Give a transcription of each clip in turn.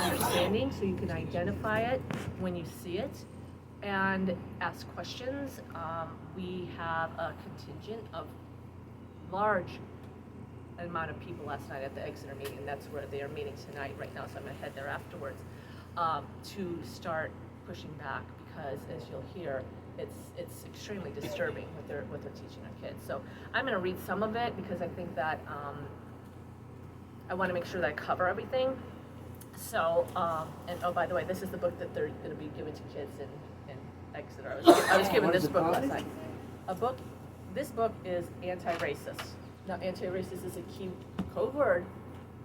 understanding so you can identify it when you see it and ask questions. We have a contingent of large amount of people last night at the Exeter meeting, and that's where they are meeting tonight right now, so I'm gonna head there afterwards, to start pushing back, because as you'll hear, it's extremely disturbing what they're teaching our kids. So I'm gonna read some of it because I think that I wanna make sure that I cover everything. So, and oh, by the way, this is the book that they're gonna be giving to kids in Exeter. I was given this book last night. This book is anti-racist. Now, anti-racist is a key code word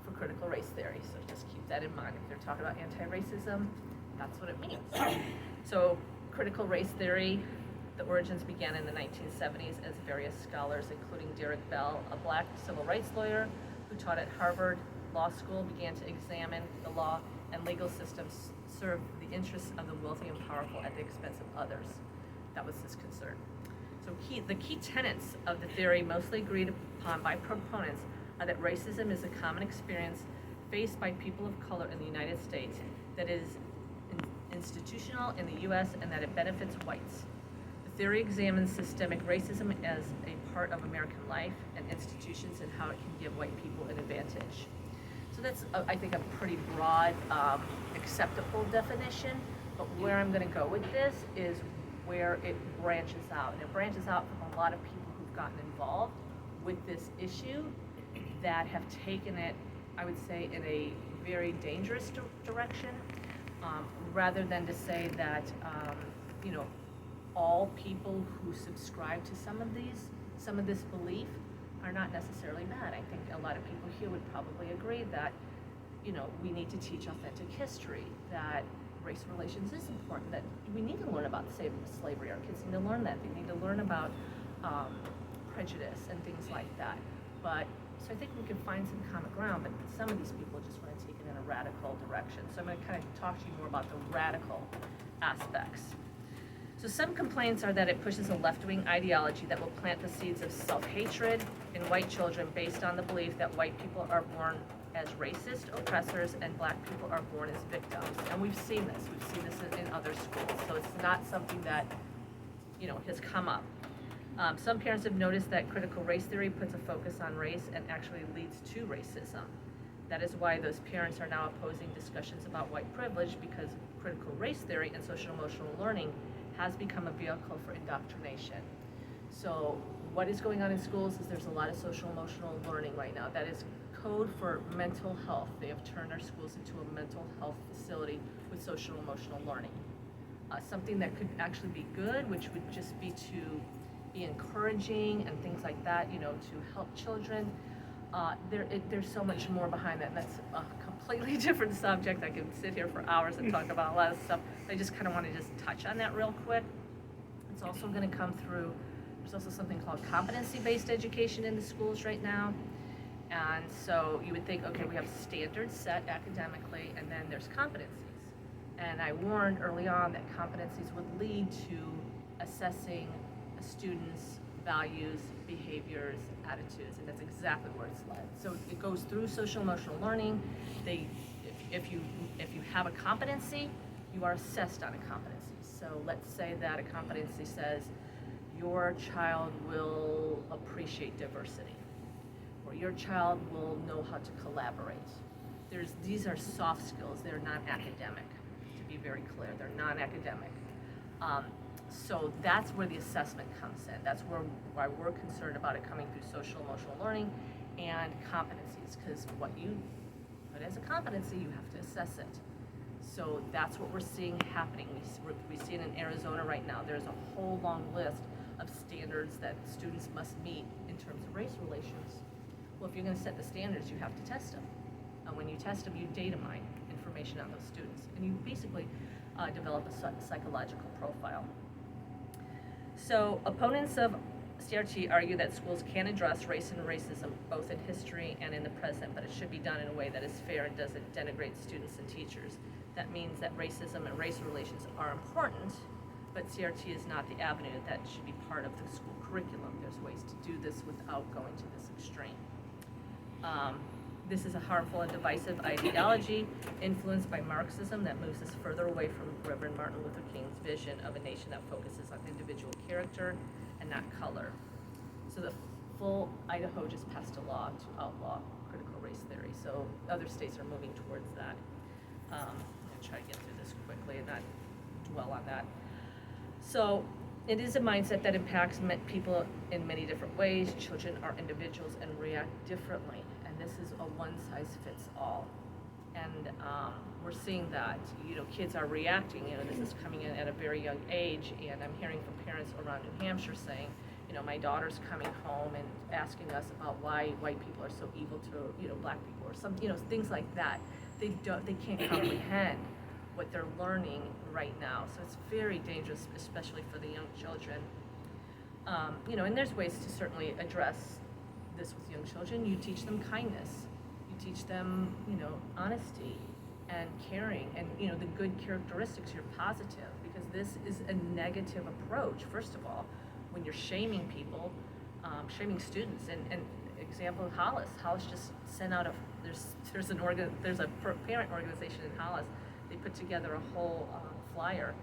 for critical race theory, so just keep that in mind. If they're talking about anti-racism, that's what it means. So, critical race theory, the origins began in the 1970s as various scholars, including Derek Bell, a black civil rights lawyer who taught at Harvard Law School, began to examine the law and legal systems serve the interests of the wealthy and powerful at the expense of others. That was his concern. So the key tenets of the theory, mostly agreed upon by proponents, are that racism is a common experience faced by people of color in the United States, that is institutional in the U.S., and that it benefits whites. The theory examines systemic racism as a part of American life and institutions and how it can give white people an advantage. So that's, I think, a pretty broad, acceptable definition, but where I'm going to go with this is where it branches out. And it branches out from a lot of people who've gotten involved with this issue that have taken it, I would say, in a very dangerous direction, rather than to say that, all people who subscribe to some of this belief are not necessarily bad. I think a lot of people here would probably agree that, we need to teach authentic history, that race relations is important, that we need to learn about slavery. Our kids need to learn that. They need to learn about prejudice and things like that. So I think we can find some common ground, but some of these people just want to take it in a radical direction. So I'm going to kind of talk to you more about the radical aspects. So some complaints are that it pushes a left-wing ideology that will plant the seeds of self-hatred in white children based on the belief that white people are born as racist oppressors and black people are born as victims. And we've seen this in other schools. So it's not something that, has come up. Some parents have noticed that critical race theory puts a focus on race and actually leads to racism. That is why those parents are now opposing discussions about white privilege, because critical race theory and social emotional learning has become a vehicle for indoctrination. So what is going on in schools is there's a lot of social emotional learning right now. That is code for mental health. They have turned our schools into a mental health facility with social emotional learning. Something that could actually be good, which would just be to be encouraging and things like that, to help children. There's so much more behind that, and that's a completely different subject. I can sit here for hours and talk about a lot of stuff. I just kind of want to just touch on that real quick. It's also going to come through, there's also something called competency-based education in the schools right now. And so you would think, okay, we have standards set academically, and then there's competencies. And I warned early on that competencies would lead to assessing a student's values, behaviors, attitudes, and that's exactly where it's led. So it goes through social emotional learning. If you have a competency, you are assessed on a competency. So let's say that a competency says your child will appreciate diversity, or your child will know how to collaborate. These are soft skills. They're not academic, to be very clear. They're non-academic. So that's where the assessment comes in. That's why we're concerned about it coming through social emotional learning and competencies, because what you put as a competency, you have to assess it. So that's what we're seeing happening. We see it in Arizona right now. There's a whole long list of standards that students must meet in terms of race relations. Well, if you're going to set the standards, you have to test them. And when you test them, you data mine information on those students. And you basically develop a psychological profile. So opponents of CRT argue that schools can address race and racism both in history and in the present, but it should be done in a way that is fair and doesn't denigrate students and teachers. That means that racism and race relations are important, but CRT is not the avenue that should be part of the school curriculum. There's ways to do this without going to this extreme. This is a harmful and divisive ideology influenced by Marxism that moves us further away from Reverend Martin Luther King's vision of a nation that focuses on individual character and not color. So the full Idaho just passed a law to outlaw critical race theory. So other states are moving towards that. I'm gonna try to get through this quickly and not dwell on that. So it is a mindset that impacts people in many different ways. Children are individuals and react differently. And this is a one-size-fits-all. And we're seeing that, kids are reacting. This is coming in at a very young age. And I'm hearing from parents around New Hampshire saying, my daughter's coming home and asking us about why white people are so evil to, black people or some, things like that. They can't comprehend what they're learning right now. So it's very dangerous, especially for the young children. And there's ways to certainly address this with young children. You teach them kindness. You teach them, honesty and caring and, the good characteristics. You're positive, because this is a negative approach, first of all, when you're shaming people, shaming students. And example, Hollis just sent out there's a parent organization in Hollis. They put together a whole flyer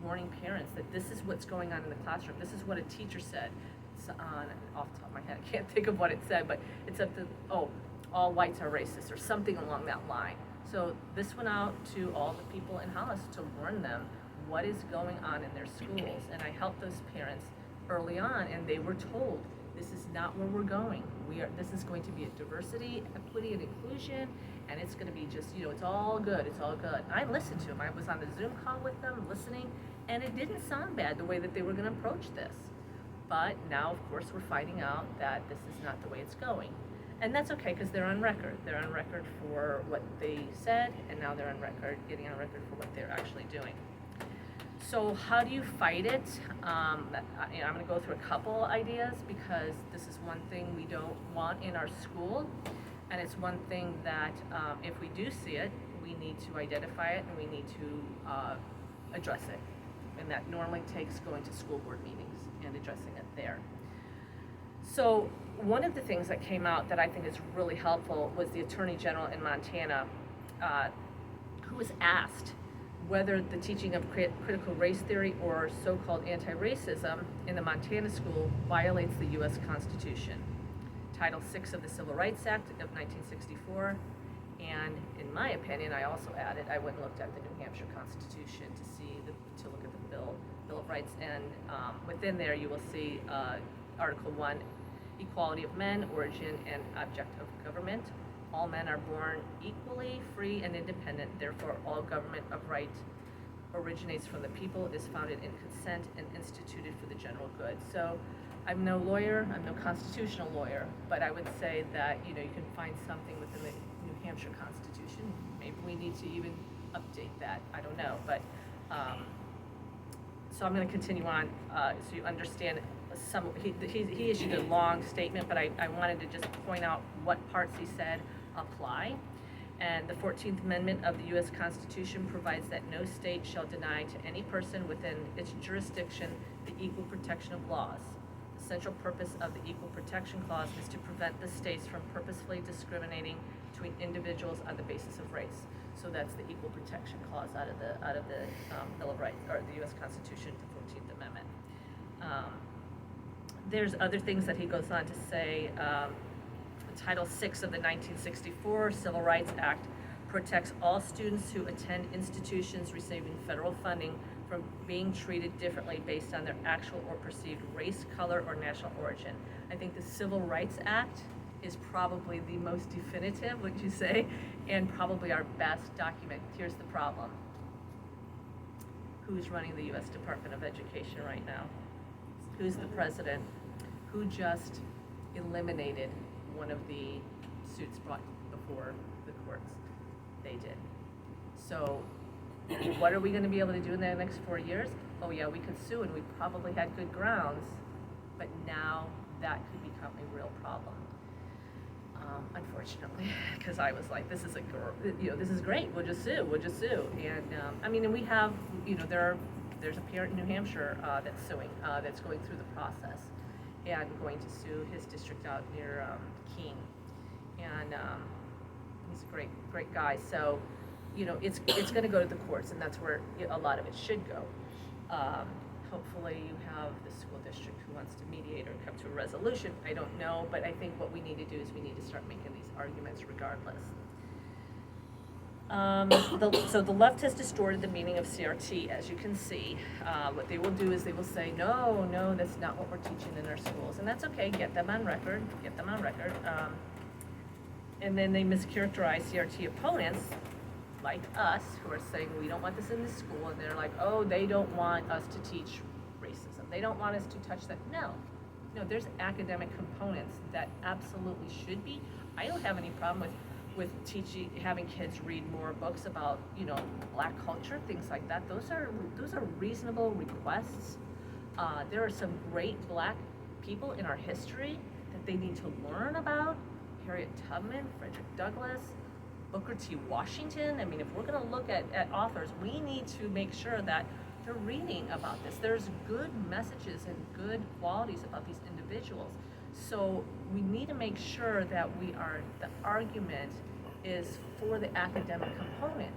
warning parents that this is what's going on in the classroom. This is what a teacher said. It's off the top of my head, I can't think of what it said, but it's up to, all whites are racist or something along that line. So this went out to all the people in Hollis to warn them what is going on in their schools. And I helped those parents early on, and they were told, this is not where we're going. This is going to be a diversity, equity, and inclusion, and it's going to be just, it's all good, it's all good. I listened to them. I was on the Zoom call with them, listening, and it didn't sound bad the way that they were going to approach this. But now, of course, we're finding out that this is not the way it's going. And that's okay, because they're on record. They're on record for what they said, and now they're on record, getting on record for what they're actually doing. So how do you fight it? I'm going to go through a couple ideas, because this is one thing we don't want in our school, and it's one thing that if we do see it, we need to identify it and we need to address it. And that normally takes going to school board meetings and addressing it there. So one of the things that came out that I think is really helpful was the Attorney General in Montana, who was asked whether the teaching of critical race theory or so-called anti-racism in the Montana school violates the U.S. Constitution, Title VI of the Civil Rights Act of 1964, and in my opinion, I also added, I went and looked at the New Hampshire Constitution to look at the Bill of Rights, and within there you will see Article 1, equality of men, origin, and object of government. All men are born equally, free, and independent. Therefore, all government of right originates from the people, is founded in consent, and instituted for the general good. So I'm no lawyer, I'm no constitutional lawyer, but I would say that, you can find something within the New Hampshire Constitution. Maybe we need to even update that, I don't know. But so I'm going to continue on so you understand he issued a long statement, but I wanted to just point out what parts he said apply. And the 14th Amendment of the U.S. Constitution provides that no state shall deny to any person within its jurisdiction the equal protection of laws. The central purpose of the Equal Protection Clause is to prevent the states from purposefully discriminating between individuals on the basis of race. So that's the Equal Protection Clause out of the Bill of Rights, or the U.S. Constitution, the 14th Amendment. There's other things that he goes on to say. Title VI of the 1964 Civil Rights Act protects all students who attend institutions receiving federal funding from being treated differently based on their actual or perceived race, color, or national origin. I think the Civil Rights Act is probably the most definitive, would you say, and probably our best document. Here's the problem. Who's running the U.S. Department of Education right now? Who's the president? Who just eliminated one of the suits brought before the courts? They did. So what are we going to be able to do in the next 4 years? Oh yeah, we could sue, and we probably had good grounds, but now that could become a real problem. Unfortunately, because I was like, this is this is great. We'll just sue. And and we have, there's a parent in New Hampshire that's suing, that's going through the process, and going to sue his district out near Keene. And He's a great guy. So, it's going to go to the courts, and that's where a lot of it should go. Hopefully you have the school district who wants to mediate or come to a resolution. I don't know, but I think what we need to do is we need to start making these arguments regardless. So the left has distorted the meaning of CRT, as you can see. What they will do is they will say, no, that's not what we're teaching in our schools. And that's okay, get them on record. And then they mischaracterize CRT opponents, like us, who are saying, we don't want this in the school. And they're like, oh, they don't want us to teach racism. They don't want us to touch that. No, there's academic components that absolutely should be. I don't have any problem with having kids read more books about, Black culture, things like that. Those are reasonable requests. There are some great Black people in our history that they need to learn about. Harriet Tubman, Frederick Douglass, Booker T. Washington. I mean, if we're going to look at authors, we need to make sure that they're reading about this. There's good messages and good qualities about these individuals. So we need to make sure that the argument is for the academic component,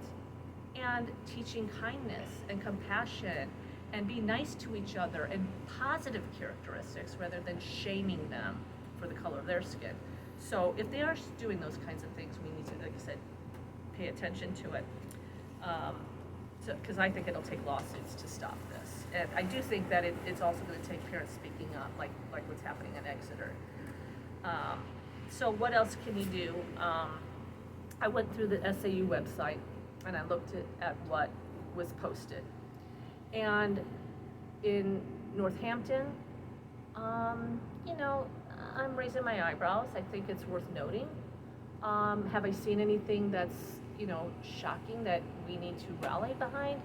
and teaching kindness and compassion and be nice to each other and positive characteristics rather than shaming them for the color of their skin. So if they are doing those kinds of things, we need to, like I said, pay attention to it. Because I think it'll take lawsuits to stop this. And I do think that it's also going to take parents speaking up, like what's happening in Exeter. So what else can you do? I went through the SAU website and I looked at what was posted. And in Northampton, I'm raising my eyebrows. I think it's worth noting. Have I seen anything that's, shocking that we need to rally behind?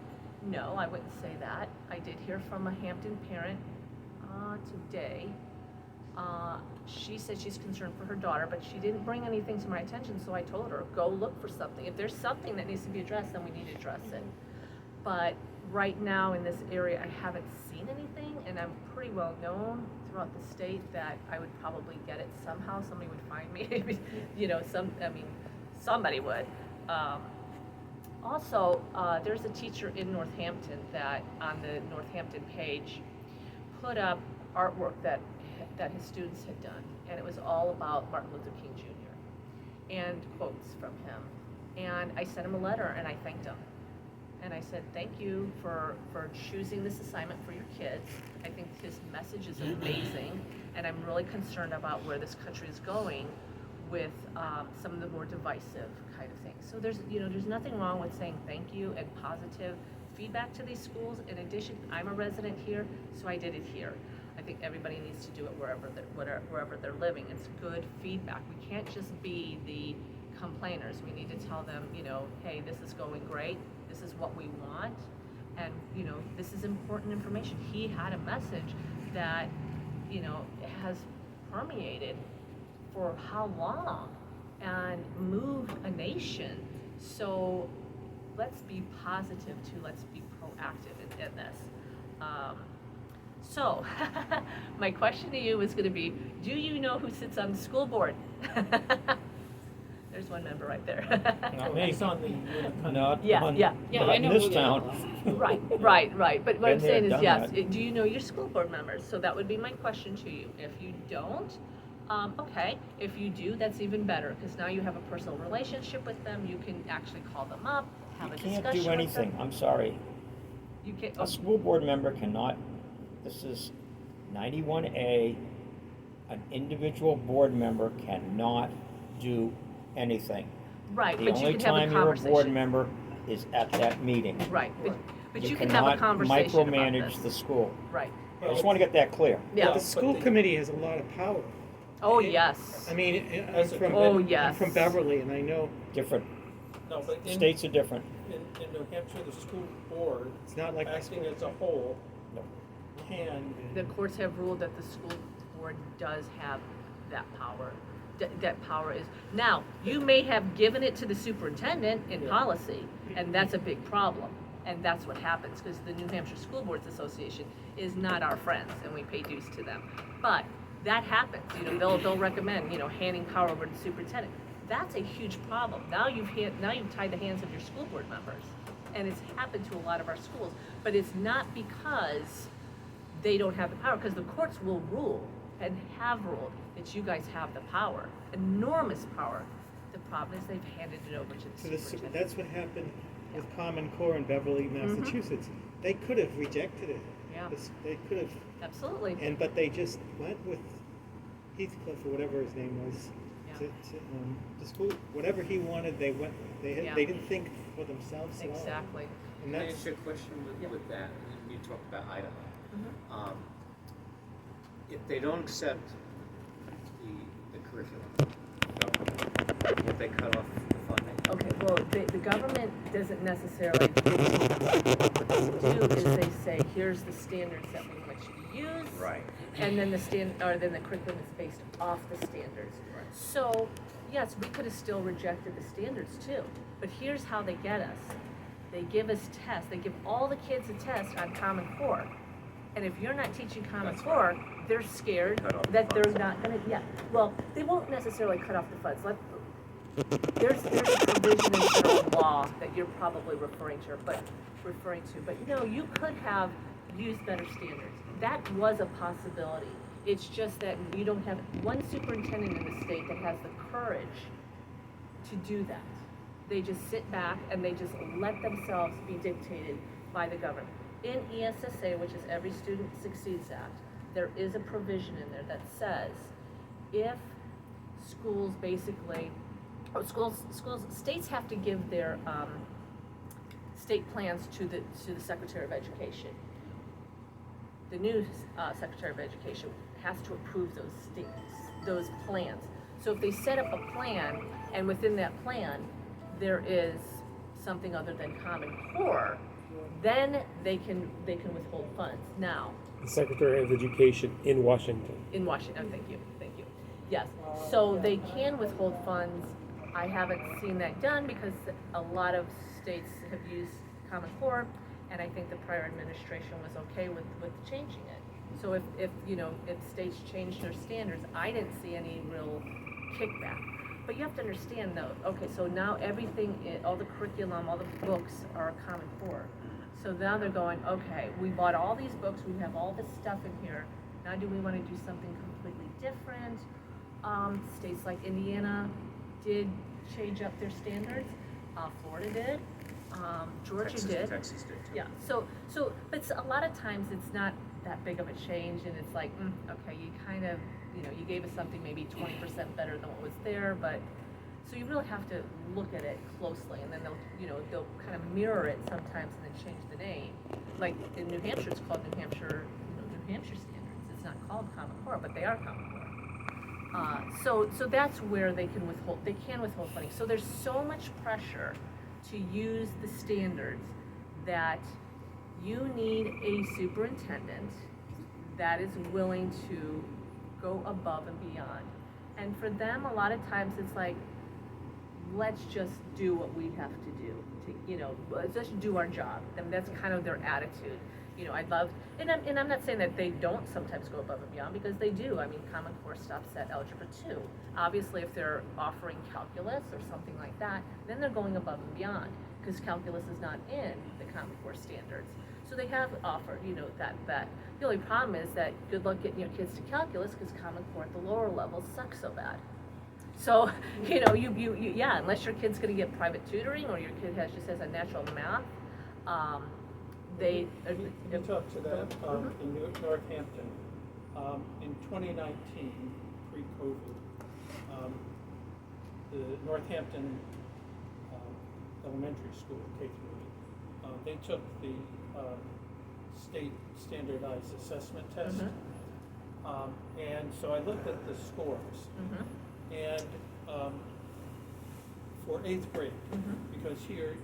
No, I wouldn't say that. I did hear from a Hampton parent today. She said she's concerned for her daughter, but she didn't bring anything to my attention, so I told her, go look for something. If there's something that needs to be addressed, then we need to address it. But right now in this area, I haven't seen anything, and I'm pretty well known throughout the state that I would probably get it somehow. Somebody would find me. Somebody would. Also, there's a teacher in Northampton that on the Northampton page put up artwork that his students had done, and it was all about Martin Luther King Jr. and quotes from him. And I sent him a letter and I thanked him. And I said, thank you for choosing this assignment for your kids. I think his message is amazing, and I'm really concerned about where this country is going with some of the more divisive kind of things. So there's nothing wrong with saying thank you and positive feedback to these schools. In addition, I'm a resident here, so I did it here. I think everybody needs to do it wherever they're living. It's good feedback. We can't just be the complainers. We need to tell them, hey, this is going great. This is what we want. And, this is important information. He had a message that, has permeated for how long and moved a nation. So let's be positive too. Let's be proactive in this. So my question to you is going to be, do you know who sits on the school board? There's one member right there. Not me. He's on the Not Yeah, on- yeah. Yeah, not I in know this who they town. Right. But what I'm Been there, saying is, done yes, that. do you know your school board members? So that would be my question to you. If you don't, okay. If you do, that's even better, because now you have a personal relationship with them. You can actually call them up, have a You discussion can't do with anything, them. I'm sorry. You can't. A school board member cannot, this is 91A, an individual board member cannot do anything. Right, The but you only can have a time you're a board conversation. member is at that meeting. Right, but you can have a cannot conversation about micromanage this. the school. Right. I just want to get that clear. Yeah. But the school committee has a lot of power. Oh, yes. I mean, As a I'm yes. from Beverly, and I know Different, No, but states are different. in New Hampshire, the school board, it's not like acting as a whole, No. can, The courts have ruled that the school board does have that power. That power is, now, you may have given it to the superintendent in Yeah. policy, and that's a big problem. And that's what happens, because the New Hampshire School Boards Association is not our friends, and we pay dues to them. But that happens, they'll recommend, handing power over to the superintendent. that's a huge problem. Now you've tied the hands of your school board members, and it's happened to a lot of our schools. But it's not because they don't have the power, because the courts will rule and have ruled that you guys have the power, enormous power. The problem is they've handed it over to the superintendent. That's what happened with Common Core in Beverly, Massachusetts. They could have rejected it. Yeah. They could have, Absolutely. but they just went with Heathcliff or whatever his name was. Yeah. The school, whatever he wanted, they went. Yeah. They didn't think for themselves at all. Exactly. And Can I that's ask you a question with that? You talked about Idaho. Mhm. If they don't accept the curriculum, if they cut off the funding, Okay, well, the government doesn't necessarily what they do is they say, here's the standards that we want you to use. right? And then then the curriculum is based off the standards. Right. So, yes, we could have still rejected the standards too, but here's how they get us. They give us tests, they give all the kids a test on Common Core. And if you're not teaching Common That's Core, they're scared Cut off the that they're funds. not gonna, well, they won't necessarily cut off the funds. There's a provision in federal law that you're probably referring to, but no, you could have used better standards. That was a possibility. It's just that you don't have one superintendent in the state that has the courage to do that. They just sit back and they just let themselves be dictated by the government. In ESSA, which is Every Student Succeeds Act, there is a provision in there that says if schools basically, states have to give their state plans to the Secretary of Education. The new Secretary of Education has to approve those plans. So if they set up a plan, and within that plan, there is something other than Common Core, then they can withhold funds. Now, The Secretary of Education in Washington. in Washington, thank you. Yes, so they can withhold funds. I haven't seen that done because a lot of states have used Common Core, and I think the prior administration was okay with changing it. So if states changed their standards, I didn't see any real kickback. But you have to understand though, okay, so now everything, all the curriculum, all the books are Common Core. So now they're going, okay, we bought all these books, we have all this stuff in here, now do we want to do something completely different? States like Indiana did change up their standards, Florida did, Georgia did. Texas did too. Yeah, so, but a lot of times it's not that big of a change, and it's like, okay, you kind of, you gave us something maybe 20% better than what was there, but, so you really have to look at it closely, and then they'll kind of mirror it sometimes and then change the name. Like in New Hampshire, it's called New Hampshire standards. It's not called Common Core, but they are Common Core. So that's where they can withhold funding. So there's so much pressure to use the standards that you need a superintendent that is willing to go above and beyond. And for them, a lot of times it's like, let's just do what we have to do. Let's just do our job. And that's kind of their attitude. I'd love, and I'm not saying that they don't sometimes go above and beyond, because they do. I mean, Common Core stops at Algebra 2. Obviously, if they're offering calculus or something like that, then they're going above and beyond, because calculus is not in the Common Core standards. So they have offered, that. The only problem is that good luck getting your kids to calculus, because Common Core at the lower levels sucks so bad. So, unless your kid's gonna get private tutoring, or your kid just has a natural math, You talked to that in Northampton. In 2019, pre-COVID, the Northampton elementary school, K-8, they took the state standardized assessment test. And so I looked at the scores. And for 8th grade, because here,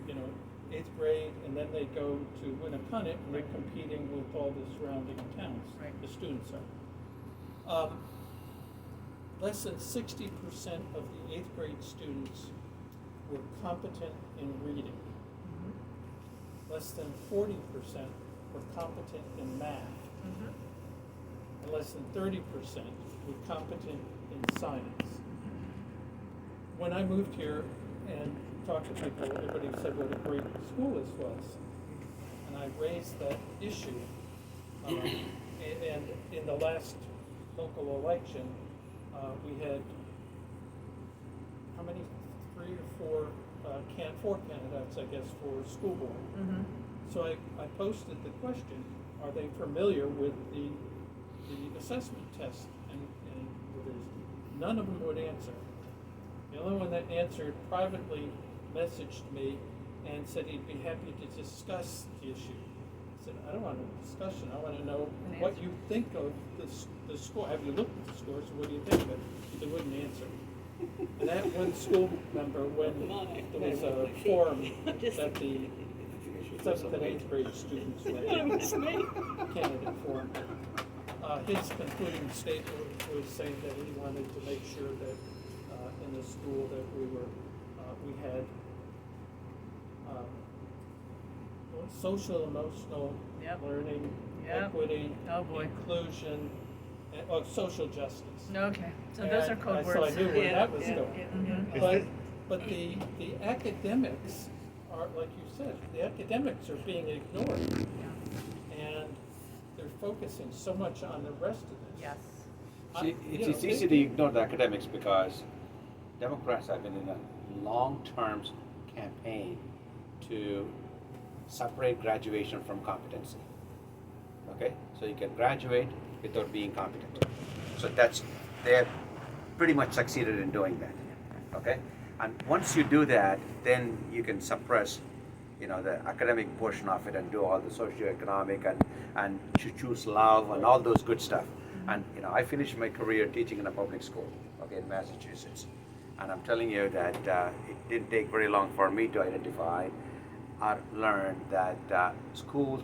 8th grade, and then they go to Winnicott, and they're competing with all the surrounding towns, Right. the students are. Less than 60% of the 8th grade students were competent in reading. Less than 40% were competent in math. And less than 30% were competent in science. when I moved here and talked to people, everybody said what a great school this was. And I raised that issue. And in the last local election, we had, how many, 3 or 4 candidates, I guess, for school board. Mm-hmm. So I posted the question, are they familiar with the assessment test? And none of them would answer. The only one that answered privately messaged me and said he'd be happy to discuss the issue. I said, I don't want a discussion, I want to know what you think of the score. Have you looked at the scores, what do you think of it? They wouldn't answer. And that one school member, when there was a forum that the 7th and 8th grade students went to, candidate forum, his concluding statement was saying that he wanted to make sure that in the school that we had social emotional Yep. learning, Yep. equity, Oh, boy. inclusion, and social justice. Okay, so those are And code so words. I knew where that was going. Mhm. Is But the academics are, like you said, the academics are being ignored. And they're focusing so much on the rest of this. Yes. See, You it's know, easy to ignore the academics because Democrats have been in a long-term campaign to separate graduation from competency. Okay, so you can graduate without being competent. So they've pretty much succeeded in doing that. Okay, and once you do that, then you can suppress, the academic portion of it and do all the socioeconomic and choose love and all those good stuff. And I finished my career teaching in a public school, okay, in Massachusetts. And I'm telling you that it didn't take very long for me to identify or learn that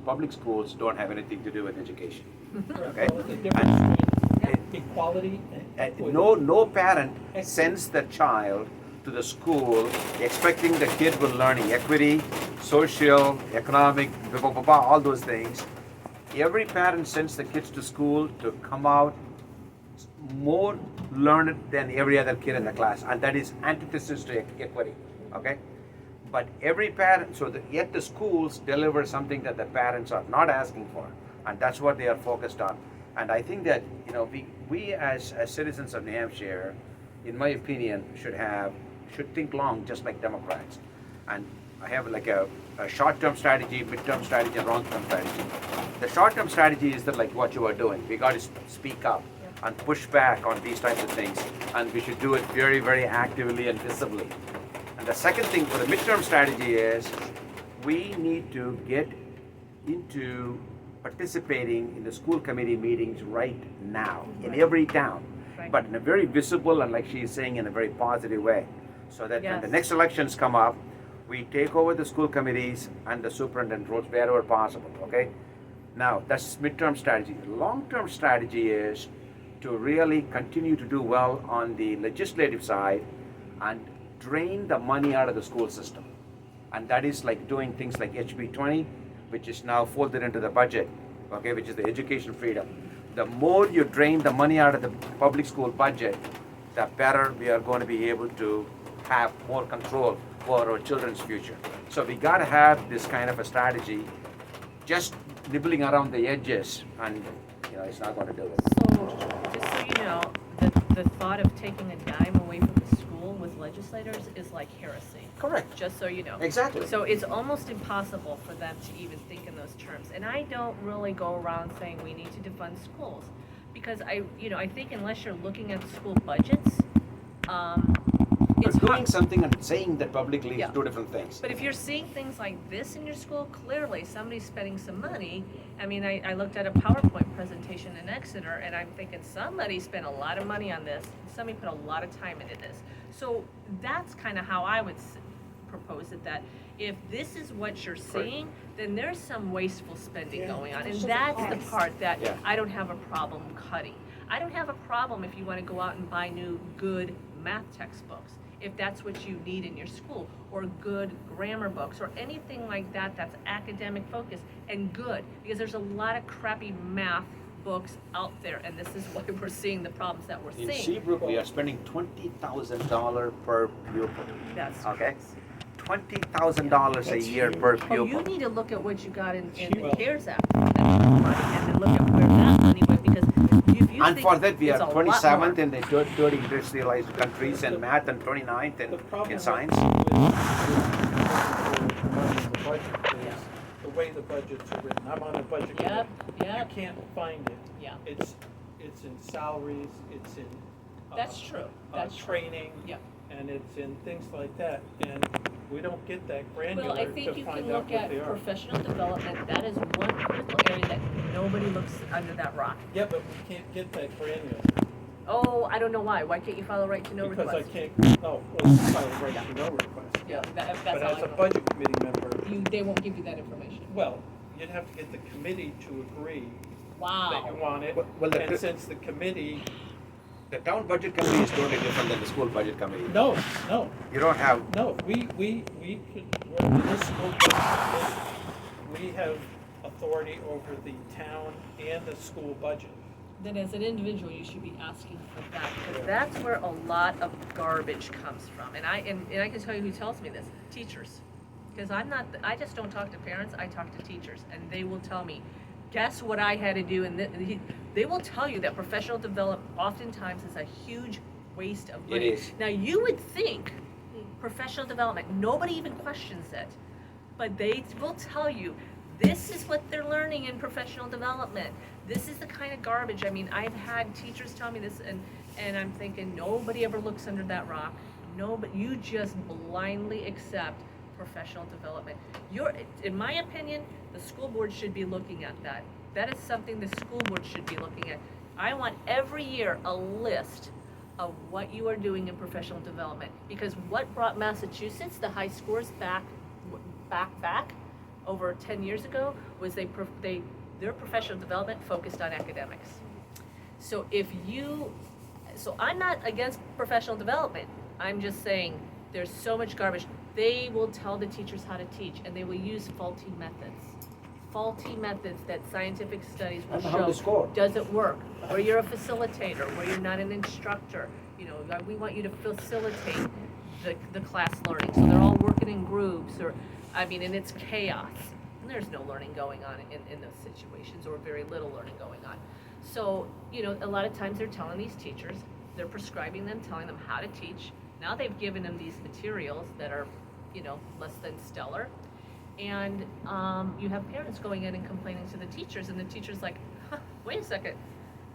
public schools don't have anything to do with education. Okay? Well, the difference between equality and equity. No parent sends the child to the school expecting the kid will learn equity, social, economic, all those things. Every parent sends the kids to school to come out more learned than every other kid in the class, and that is antithesis to equity. Okay, but every parent, yet the schools deliver something that the parents are not asking for, and that's what they are focused on. And I think that we as citizens of New Hampshire, in my opinion, should think long, just like Democrats. And I have like a short-term strategy, mid-term strategy, and long-term strategy. The short-term strategy is that like what you are doing. We got to speak up and push back on these types of things, and we should do it very, very actively and visibly. And the second thing for the mid-term strategy is we need to get into participating in the school committee meetings right now in every town, Right. but in a very visible and, like she is saying, in a very positive way, so that when the Yes. next elections come up, we take over the school committees and the superintendent roles wherever possible. Okay. Now that's midterm strategy. Long-term strategy is to really continue to do well on the legislative side and drain the money out of the school system. And that is like doing things like HB 20, which is now folded into the budget, okay, which is the education freedom. The more you drain the money out of the public school budget, the better we are going to be able to have more control over our children's future. So we got to have this kind of a strategy. Just nibbling around the edges, and it's not going to do it. So, just so you know, the thought of taking a dime away from the school with legislators is like heresy. Correct. Just so you know. Exactly. So it's almost impossible for them to even think in those terms. And I don't really go around saying we need to defund schools, because I think unless you're looking at school budgets, it's But doing hard. something and saying that publicly Yeah. is two different things. But if you're seeing things like this in your school, clearly somebody's spending some money. I mean, I looked at a PowerPoint presentation in Exeter, and I'm thinking somebody spent a lot of money on this. Somebody put a lot of time into this. So that's kind of how I would propose it, that if this is what you're seeing, then there's some wasteful spending going on. And that's the part that Yeah. I don't have a problem cutting. I don't have a problem if you want to go out and buy new good math textbooks, if that's what you need in your school, or good grammar books, or anything like that that's academic focused and good, because there's a lot of crappy math books out there, and this is why we're seeing the problems that we're In seeing. Seabrook, we are spending $20,000 per pupil. That's Okay, $20,000 a year per Oh, you pupil. need to look at what you got in the Well- CARES Act money, and then look at where that money went, because if you And think for that, we it's are a lot 27th more. in the third industrialized countries in math and 29th The problem in with- science. with money in the budget is the way the budgets are written. I'm on the budget Yep, committee. yep, You can't find it. yeah, It's in salaries, it's in. that's true, that's true. Training. Yep. And it's in things like that, and we don't get that Well, I granular think to you find can out look what at they are. professional development, that is one critical area that nobody looks under that rock. Yeah, but we can't get that granular, Oh, I don't know why can't you file a right to know because I request? can't, well, you file a right to know request. Yeah, that's But all as I a know. budget committee member, They won't give you that information. well, you'd have to get the committee to agree that you Wow, want it. Well, the- And since the committee, The town budget committee is totally different than the school budget committee. no, You don't have, we could, we're in this school budget, we have authority over the town and the school budget. then as an individual, you should be asking for that, because that's where a lot of garbage comes from. And I can tell you who tells me this, teachers. Because I just don't talk to parents, I talk to teachers, and they will tell me, guess what I had to do, and they will tell you that professional development oftentimes is a huge waste of money. It is. Now, you would think professional development, nobody even questions it, but they will tell you, this is what they're learning in professional development. This is the kind of garbage. I mean, I've had teachers tell me this, and I'm thinking, nobody ever looks under that rock. No, but you just blindly accept professional development. In my opinion, the school board should be looking at that. That is something the school board should be looking at. I want every year a list of what you are doing in professional development, because what brought Massachusetts the high scores back over 10 years ago was their professional development focused on academics. So I'm not against professional development. I'm just saying there's so much garbage. They will tell the teachers how to teach, and they will use faulty methods. Faulty methods that scientific studies will And how to show score. doesn't work. Where you're a facilitator, where you're not an instructor. We want you to facilitate the class learning. So they're all working in groups, and it's chaos. And there's no learning going on in those situations, or very little learning going on. So, a lot of times they're telling these teachers, they're prescribing them, telling them how to teach. Now they've given them these materials that are, less than stellar. And you have parents going in and complaining to the teachers, and the teacher's like, wait a second,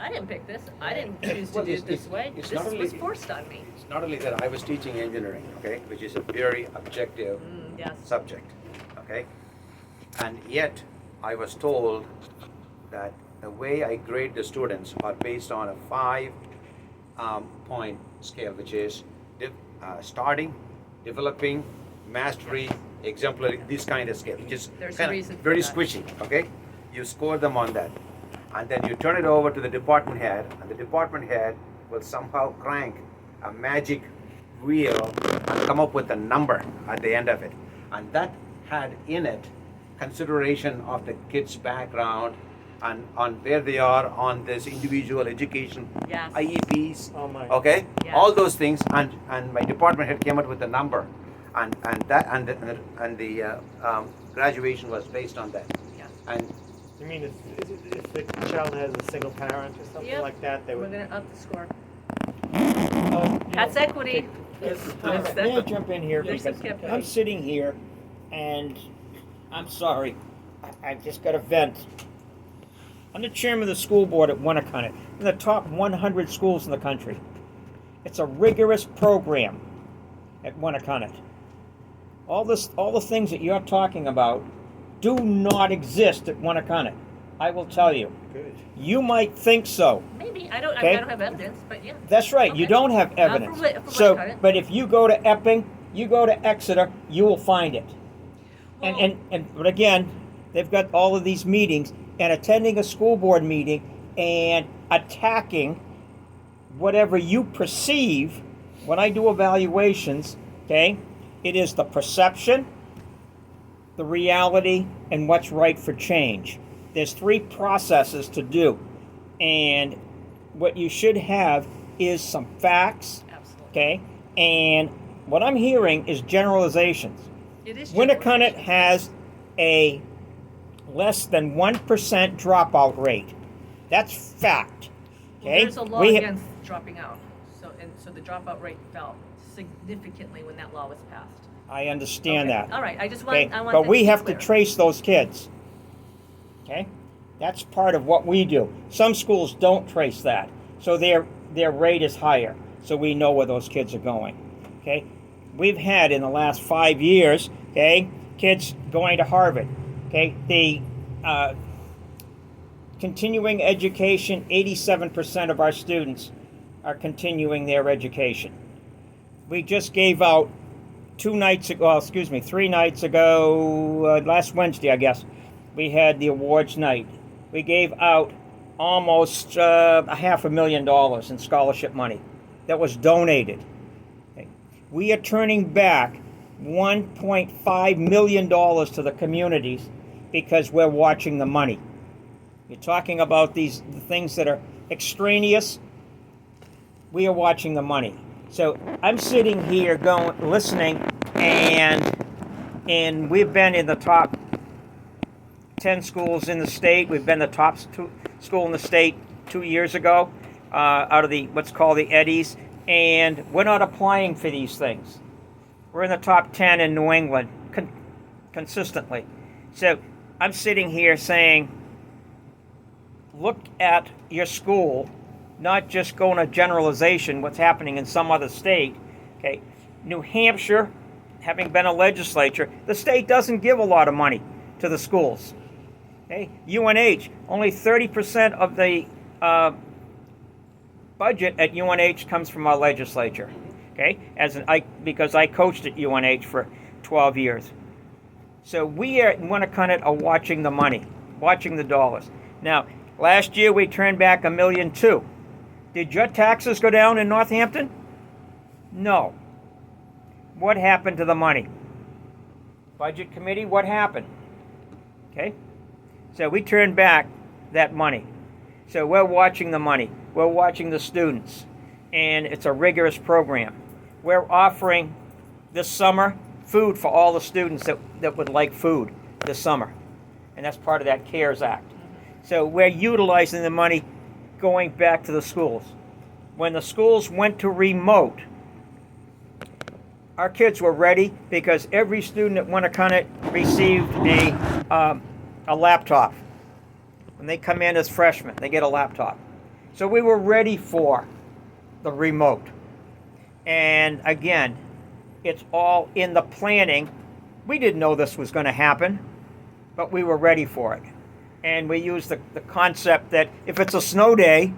I didn't pick this. I didn't choose to Well, do it this way. it's This not only- was forced on me. it's not only that I was teaching engineering, okay, which is a very objective Yes. subject, okay? And yet, I was told that the way I grade the students are based on a 5-point scale, which is starting, developing, mastery, exemplary, this kind of scale, which is There's a kinda reason for very that. squishy, okay? You score them on that. And then you turn it over to the department head, and the department head will somehow crank a magic wheel and come up with a number at the end of it. And that had in it consideration of the kid's background and on where they are on this individual education Yes. IEPs, Oh my. okay? Yes. All those things, and my department head came up with a number, and the graduation was based on that. Yes. And You mean if the child has a single parent or something Yep. like that, they We're would. gonna up the score. You That's know, equity. this- That's May I that. jump in here? There's Because some kept- I'm sitting here and I'm sorry, I've just got to vent. I'm the chairman of the school board at Winnicott, in the top 100 schools in the country. It's a rigorous program at Winnicott. All the things that you're talking about do not exist at Winnicott. I will tell you. Good. You might think so. Maybe, I don't Okay. have evidence, but yeah. That's right. You Okay. don't have Not evidence. for So, Winnicott. but if you go to Epping, you go to Exeter, you will find it. Well- But again, they've got all of these meetings, and attending a school board meeting and attacking whatever you perceive. When I do evaluations, okay, it is the perception, the reality, and what's right for change. There's 3 processes to do. And what you should have is some facts, Absolutely. okay? And what I'm hearing is generalizations. It is Winnacunnet generalization. has a less than 1% dropout rate. That's fact. Well, Okay? there's a law against dropping out, so the dropout rate fell significantly when that law was passed. I understand Okay. that. All right, I just Okay? want, I want But that we be have clear. to trace those kids. Okay? That's part of what we do. Some schools don't trace that, so their rate is higher. So we know where those kids are going. Okay? We've had in the last 5 years, okay, kids going to Harvard. Okay? The continuing education, 87% of our students are continuing their education. We just gave out 3 nights ago, last Wednesday, I guess, we had the awards night. We gave out almost $500,000 in scholarship money that was donated. Okay. We are turning back $1.5 million to the communities because we're watching the money. You're talking about the things that are extraneous. We are watching the money. So I'm sitting here listening, and we've been in the top 10 schools in the state. We've been the top school in the state 2 years ago, out of what's called the Eddies, and we're not applying for these things. We're in the top 10 in New England consistently. So I'm sitting here saying, look at your school, not just going to generalization, what's happening in some other state. Okay, New Hampshire, having been a legislature, the state doesn't give a lot of money to the schools. Okay, UNH, only 30% of the budget at UNH comes from our legislature. Okay, because I coached at UNH for 12 years. So we at Winnacunnet are watching the money, watching the dollars. Now, last year we turned back $1.2 million. Did your taxes go down in Northampton? No. What happened to the money? Budget committee, what happened? Okay? So we turned back that money. So we're watching the money. We're watching the students. And it's a rigorous program. We're offering this summer food for all the students that would like food this summer. And that's part of that CARES Act. So we're utilizing the money going back to the schools. When the schools went to remote, our kids were ready because every student at Winnacunnet received a laptop. When they come in as freshmen, they get a laptop. So we were ready for the remote. And again, it's all in the planning. We didn't know this was going to happen, but we were ready for it. And we used the concept that if it's a snow day,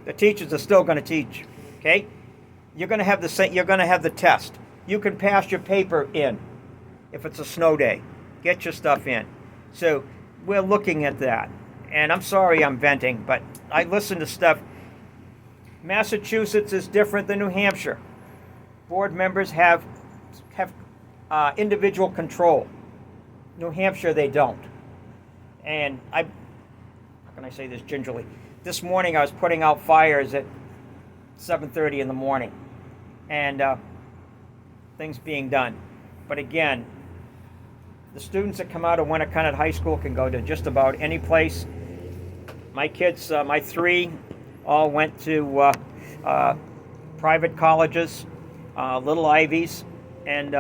the teachers are still going to teach. Okay? You're going to have the test. You can pass your paper in if it's a snow day. Get your stuff in. So we're looking at that. And I'm sorry I'm venting, but I listen to stuff. Massachusetts is different than New Hampshire. Board members have individual control. New Hampshire, they don't. And how can I say this gingerly? This morning I was putting out fires at 7:30 in the morning, and things being done. But again, the students that come out of Winnacunnet High School can go to just about any place. My kids, my three, all went to private colleges, little Ivies, and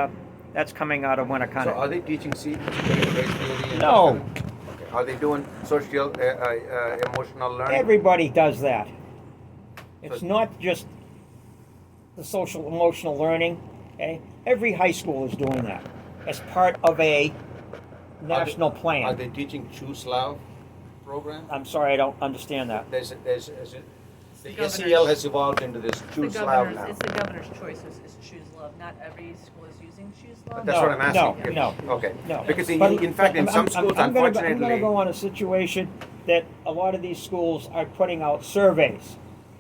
that's coming out of Winnacunnet. So are they teaching critical race theory? No. Okay. Are they doing social, emotional learning? Everybody does that. It's So- not just the social emotional learning. Okay, every high school is doing that as part of a national plan. Are they teaching Choose Love program? I'm sorry, I don't understand that. The governor's- SEL has evolved into this Choose Love now. It's the governor's choice is Choose Love. Not every school is using Choose Love. That's what I'm asking. No. Okay. No. Because But- in fact, in but some schools, I'm gonna unfortunately, go on a situation that a lot of these schools are putting out surveys,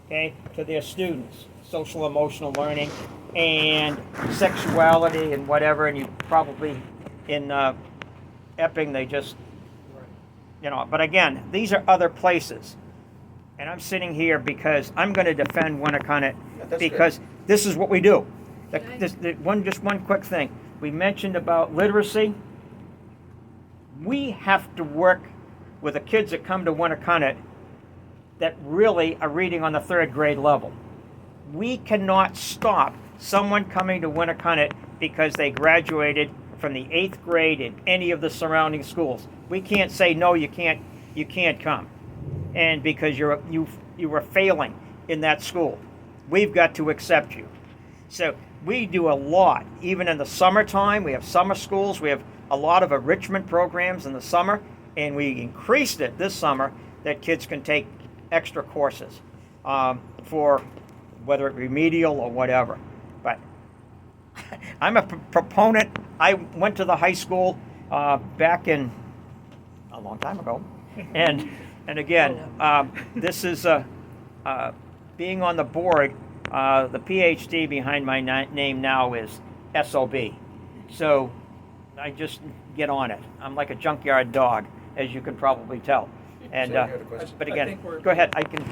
okay, to their students, social emotional learning, and sexuality and whatever. And you probably in Epping they just, But again, these are other places, and I'm sitting here because I'm going to defend Winnicott that's because this is what we do. Okay. Just one quick thing. We mentioned about literacy. We have to work with the kids that come to Winnicott that really are reading on the 3rd grade level. We cannot stop someone coming to Winnicott because they graduated from the 8th grade in any of the surrounding schools. We can't say, no, you can't come. And because you were failing in that school. We've got to accept you. So we do a lot, even in the summertime. We have summer schools. We have a lot of enrichment programs in the summer, and we increased it this summer that kids can take extra courses for whether it remedial or whatever. But I'm a proponent. I went to the high school back in a long time ago, and again, this is being on the board. The PhD behind my name now is SOB. So I just get on it. I'm like a junkyard dog, as you can probably tell. And Sam, you had a question? but I again, think we're- go ahead. I can.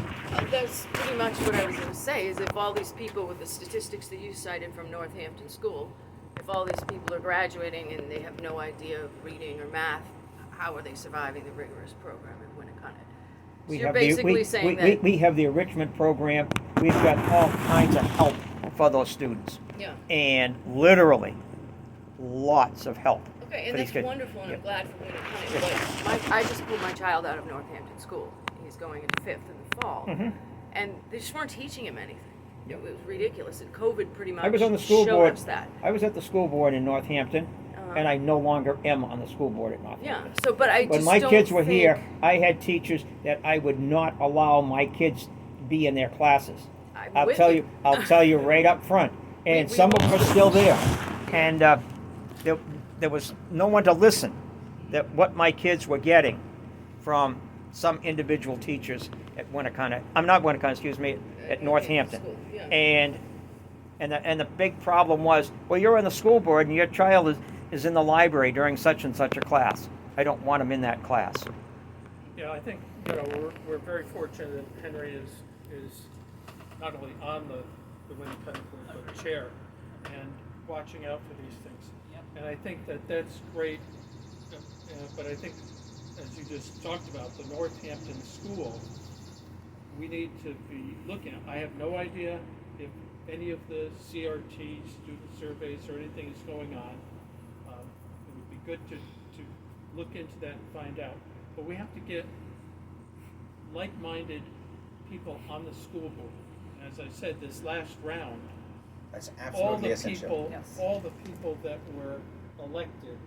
That's pretty much what I was going to say, is if all these people with the statistics that you cited from Northampton School, if all these people are graduating and they have no idea of reading or math, how are they surviving the rigorous program at Winnicott? So you're basically saying that... we have the enrichment program. We've got all kinds of help for those students. Yeah. And literally, lots of help. Okay, for and these that's kids. wonderful, and Yeah. I'm glad for Winnicott. But I just pulled my child out of Northampton School. He's going into 5th in the fall. Mhm. And they just weren't teaching him anything. It was ridiculous. And COVID pretty much I was on the school showed board. us that. I was at the school board in Northampton, and I no longer am on the school board at Northampton. Yeah, so, but I When just my don't kids were think... here, I had teachers that I would not allow my kids to be in their classes. I'm I'll with tell you. you. I'll tell you right up front. And We some of them won't. are still there. And there was no one to listen that what my kids were getting from some individual teachers at Winnicott. I'm not Winnicott, excuse me, at Northampton. School, yeah. And the big problem was, well, you're on the school board and your child is in the library during such and such a class. I don't want him in that class. Yeah, I think, we're very fortunate that Henry is not only on the Winnicott board, but chair, and watching out for these things. And I think that's great, but I think, as you just talked about, the Northampton school, we need to be looking at. I have no idea if any of the CRT student surveys or anything is going on. It would be good to look into that and find out. But we have to get like-minded people on the school board. And as I said, this last round, That's all absolutely the essential. people, Yes. all the people that were elected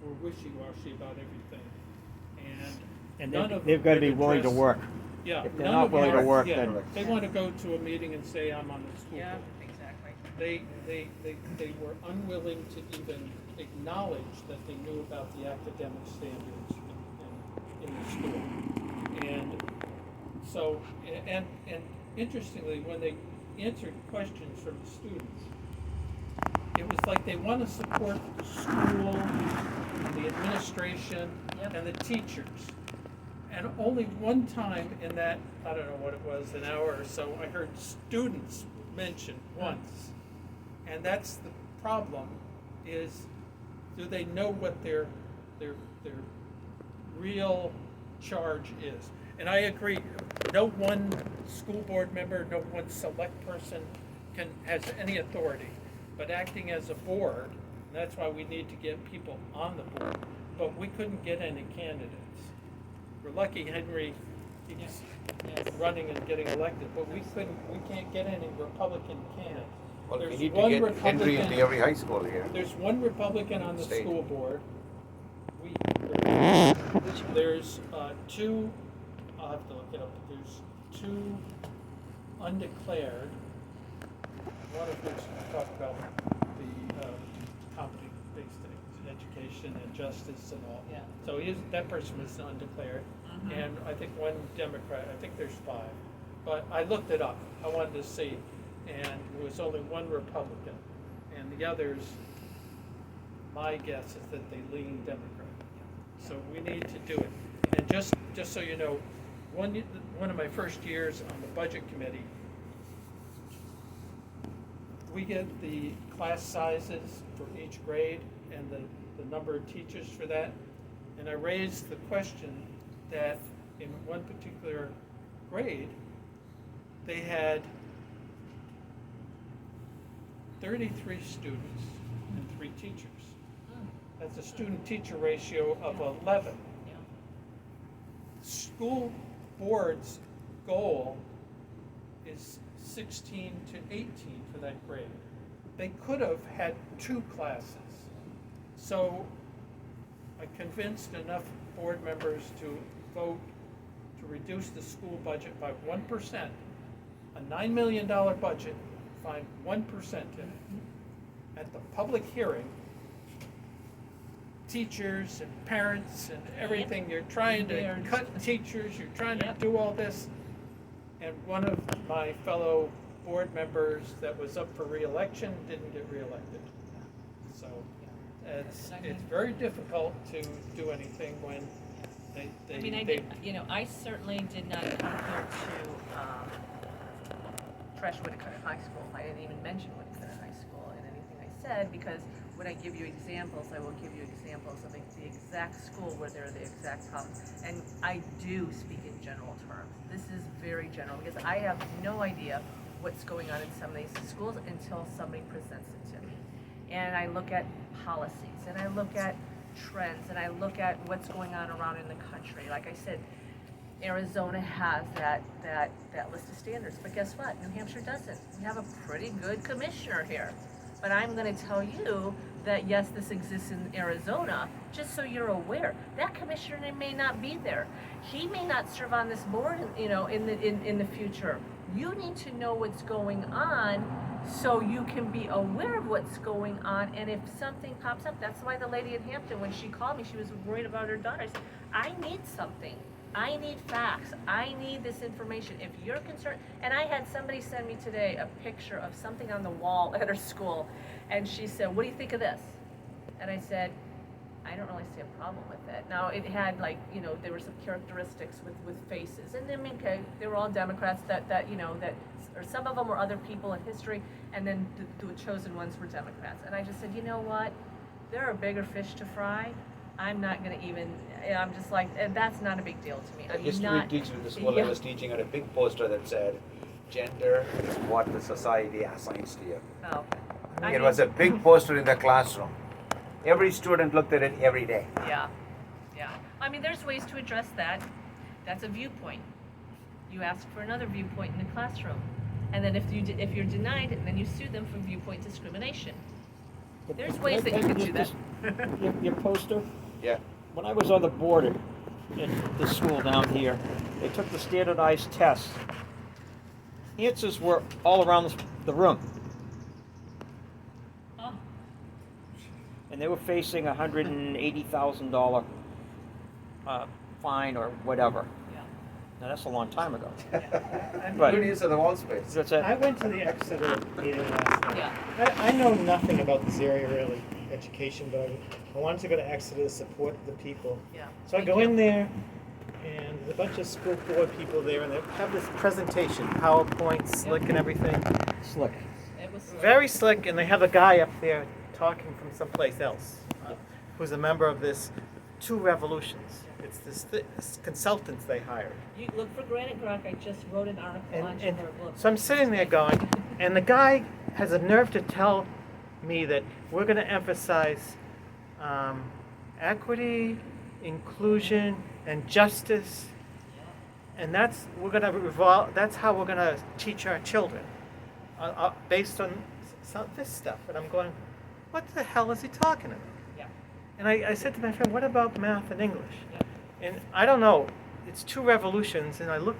were wishy-washy about everything, And none of they've them got to would be willing to address- work. Yeah, If they're none not of them willing to are- work, yeah, then- they want to go to a meeting and say, I'm on the school Yeah, board. exactly. They were unwilling to even acknowledge that they knew about the academic standards in the school. And so, and interestingly, when they answered questions from the students, it was like they want to support the school and the administration Yep. and the teachers. And only one time in that, I don't know what it was, an hour or so, I heard students mentioned once. And that's the problem, is do they know what their real charge is? And I agree, no one school board member, no one select person has any authority. But acting as a board, and that's why we need to get people on the board, but we couldn't get any candidates. We're lucky Henry keeps running and getting elected, but we can't get any Republican candidates. Well, we There's need one to get Henry Republican- into every high school here. There's one Republican on the State. school board. There's two, I'll have to look it up, but there's two undeclared, one of which talk about the competency-based things, education and justice and all. Yeah. So that person was undeclared, and I think one Democrat, I think there's 5. But I looked it up, I wanted to see, and there was only one Republican, and the others, my guess is that they lean Democrat. So we need to do it. And just so you know, one of my first years on the budget committee, we get the class sizes for each grade and the number of teachers for that. And I raised the question that in one particular grade, they had 33 students and 3 teachers. That's a student-teacher ratio of 11. Yeah. School board's goal is 16 to 18 for that grade. They could have had 2 classes. So I convinced enough board members to vote to reduce the school budget by 1%. A $9 million budget, find 1% in it. At the public hearing, teachers and parents and everything, you're trying to cut teachers, you're trying to do all this. And one of my fellow board members that was up for re-election didn't get re-elected. So it's very difficult to do anything when they. I mean, I certainly did not come here to trash Winnicott High School. I didn't even mention Winnicott High School in anything I said, because when I give you examples, I will give you examples of the exact school where there are the exact problems. And I do speak in general terms. This is very general, because I have no idea what's going on in some of these schools until somebody presents it to me. And I look at policies, and I look at trends, and I look at what's going on around in the country. Like I said, Arizona has that list of standards, but guess what? New Hampshire doesn't. We have a pretty good commissioner here. But I'm going to tell you that yes, this exists in Arizona, just so you're aware. That commissioner may not be there. He may not serve on this board, in the future. You need to know what's going on so you can be aware of what's going on. And if something pops up, that's why the lady in Hampton, when she called me, she was worried about her daughter. I said, I need something. I need facts. I need this information. If you're concerned, and I had somebody send me today a picture of something on the wall at her school, and she said, what do you think of this? And I said, I don't really see a problem with it. Now, it had there were some characteristics with faces, and then, okay, they were all Democrats or some of them were other people in history, and then the chosen ones were Democrats. And I just said, you know what? There are bigger fish to fry. I'm not going to even, I'm just like, that's not a big deal to me. A history teacher in the school I was teaching had a big poster that said, gender is what the society assigns to you. Oh, okay. It was a big poster in the classroom. Every student looked at it every day. Yeah. I mean, there's ways to address that. That's a viewpoint. You ask for another viewpoint in the classroom. And then if you're denied, then you sue them for viewpoint discrimination. There's ways that you can do that. Your poster? Yeah. When I was on the board at the school down here, they took the standardized tests. Answers were all around the room. Oh, And they were facing a $180,000 fine or whatever. yeah. Now that's a long time ago. Good use of the wall space. That's it. I went to the Exeter meeting last night. Yeah. I know nothing about this area really, education, but I wanted to go to Exeter to support the people. Yeah. So I go in there, and there's a bunch of school board people there, and they have this presentation, PowerPoint, slick and everything. Slick. It was Very slick, and they have a guy up there talking from someplace else, who's a member of this Two Revolutions. It's this consultants they hired. You look for Granite Rock. I just wrote an article on And her book. so I'm sitting there going, and the guy has a nerve to tell me that we're going to emphasize equity, inclusion, and justice, and that's how we're going to teach our children, based on this stuff. And I'm going, what the hell is he talking about? Yeah. And I said to my friend, what about math and English? Yeah. And I don't know, it's Two Revolutions, and I look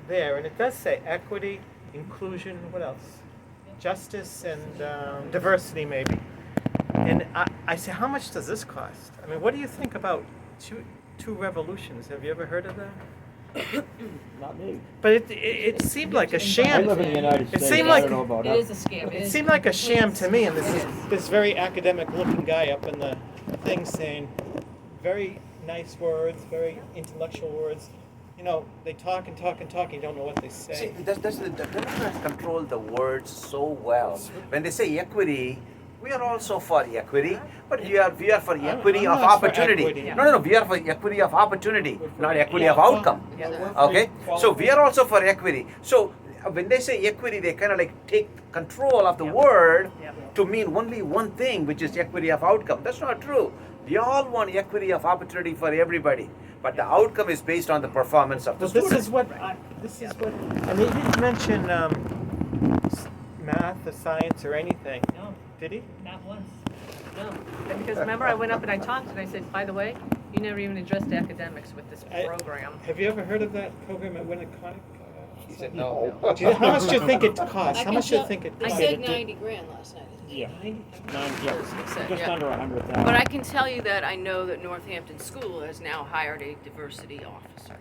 there, and it does say equity, inclusion, what else? Justice and diversity, maybe. And I say, how much does this cost? I mean, what do you think about two revolutions? Have you ever heard of that? Not me. But it seemed like a I sham. live in the United It States. seemed I like- don't know about It us. is a scam. It seemed like a sham to me, and this very academic-looking guy up in the thing saying very nice words, very intellectual words, you know, they talk and talk and talk, and you don't know what they See, say. the Democrats control the words so well. When they say equity, we are also for equity, but we are for equity I'm of not for opportunity. equity. No, we are for equity of opportunity, not equity of Yeah, outcome. Yeah. Okay, so we are also for equity. So when they say equity, they kind of like take control of the Yeah. word Yeah. to mean only one thing, which is equity of outcome. That's not true. We all want equity of opportunity for everybody, but the outcome is based on the performance of the Well, this student. is what and they didn't mention math or science or anything. No, Did he? not once. No. And because remember, I went up and I talked and I said, by the way, you never even addressed academics with this program. Have you ever heard of that program at Winnicott? He said no. How much do you think it costs? I How can much do you tell- think it I costs? said 90 grand last night. Yeah, Ninety- just Yeah. under 100,000. But I can tell you that I know that Northampton School has now hired a diversity officer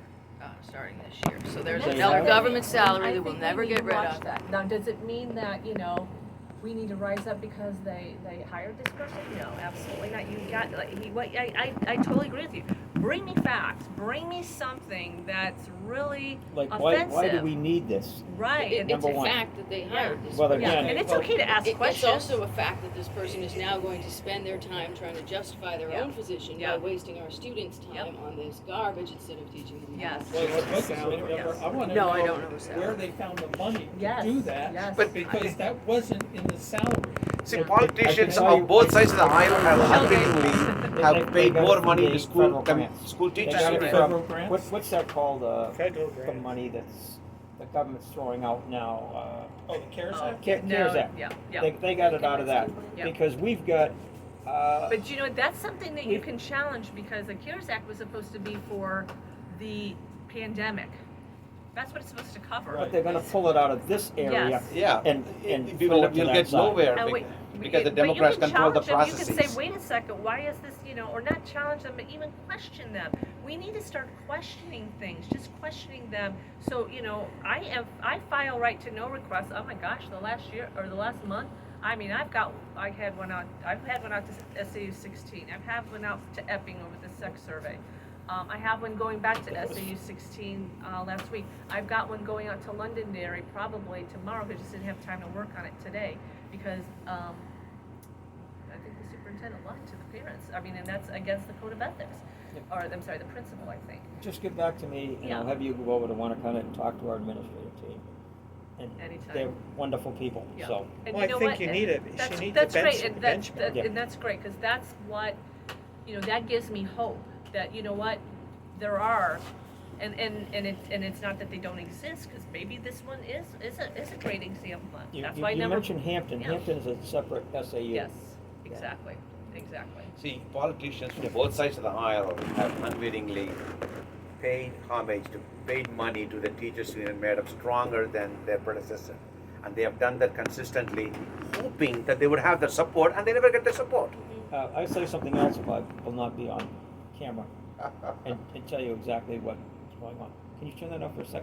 starting this year. So there's They a have? government salary I they will think never we need get to rid watch of. that. Now, does it mean that, you know, we need to rise up because they hired this person? No, absolutely not. You got, like, I totally agree with you. Bring me facts. Bring me something that's really Like, offensive. why do we need this? Right. It's Number a one. fact that they hired this Well, person. Yeah, again, and it's okay to ask It's questions. also a fact that this person is now going to spend their time trying to justify their Yeah. own position Yeah. by wasting our students' time Yep. on this garbage instead of teaching them. Yes. Well, I want to No, know I don't know the salary. where they found the money Yes, to do that, yes. But- because that wasn't in the salary. See, I politicians can tell you- on both sides of the aisle have unwittingly They have paid got more it money from to the school federal grants. school They teachers. got it Right. from- Federal grants? what's that called? Federal The grant. money that's the government's throwing out now. Oh, the CARES Act? CARES No, Act. yeah, yeah. They got it out of that Yeah. because we've got. But you know, that's something that you can challenge because the CARES Act was supposed to be for the pandemic. That's what it's supposed to cover. But they're going to pull it out of this area. Yes. Yeah, And you'll, throw it to you'll that get side. nowhere Now, wait, because the but you Democrats can control the challenge them. processes. You can say, wait a second, why is this, you know, or not challenge them, but even question them. We need to start questioning things, just questioning them. So, you know, I file right to know requests. Oh my gosh, the last year or the last month, I mean, I've had one out to SAU 16. I've had one out to Epping over the sex survey. I have one going back to SAU 16 last week. I've got one going out to Londonderry probably tomorrow, because I just didn't have time to work on it today because I think the superintendent lied to the parents. I mean, and that's against the code of ethics. Or, I'm sorry, the principal, I think. Just get back to me, and I'll Yeah. have you go over to Wanacunnet and talk to our administrative team. And Anytime. they're wonderful people. Yeah. So And Well, you I know think what? you need it. That's, You need that's the great, and benchmark. Yeah. and that's great, because that's what, you know, that gives me hope, that, you know what, there are, and it's not that they don't exist, because maybe this one is a great example. you, That's you, why I you never. mentioned Hampton. Yeah. Hampton is a separate SAU. Yes, exactly. See, politicians from both sides of the aisle have unwittingly paid homage paid money to the teachers union made up stronger than their predecessor. And they have done that consistently, hoping that they would have the support, and they never get the support. I'll say something else, but will not be on camera, and tell you exactly what's going on. Can you turn that off for a second?